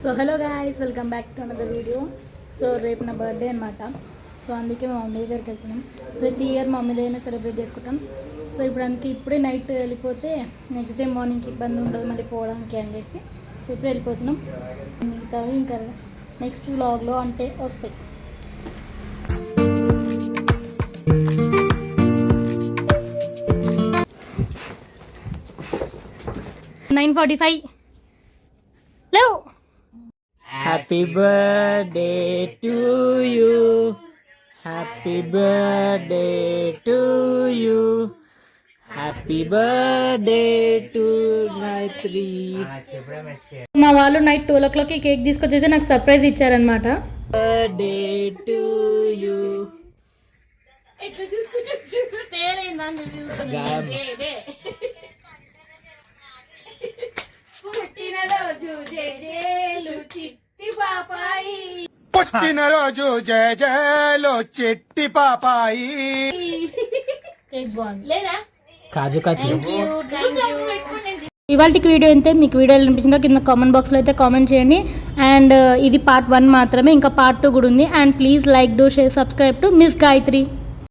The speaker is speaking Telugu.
So hello guys, welcome back to another video. So రేపు నా బర్త్డే అనమాట. సో అందుకే మా మమ్మీ దగ్గరికి వెళ్తున్నాం. ప్రతి ఇయర్ మా మమ్మీ దగ్గర సెలబ్రేట్ చేసుకుంటాం. సో ఇప్పుడే నైట్ వెళ్ళిపోతే నెక్స్ట్ డే మార్నింగ్కి ఇబ్బంది ఉండదు మళ్ళీ పోవడానికి అని చెప్పి సో ఇప్పుడు వెళ్ళిపోతున్నాం. మిగతావి ఇంకా నెక్స్ట్ వ్లాగ్లో అంటే వస్తాయి. 9:45 లేవు. Happy birthday to you. Happy birthday to you. Happy birthday to Gayatri. మా వాళ్ళు నైట్ 12 o'clock కేక్ తీసుకొచ్చి నాకు సర్ప్రైజ్ ఇచ్చారనమాట. Birthday to you. ఎట్లా తీసుకొచ్చి పుట్టినరోజు జయజయలో చిట్టి పాపాయి. కాజు కాజు. ఇవాళకి వీడియో అయితే మీకు వీడియో అనిపించిందో కింద కామెంట్ బాక్స్లో అయితే కామెంట్ చేయండి. అండ్ ఇది పార్ట్ 1 మాత్రమే, ఇంకా పార్ట్ 2 కూడా ఉంది. And please like, do, share, subscribe to miss Gayatri.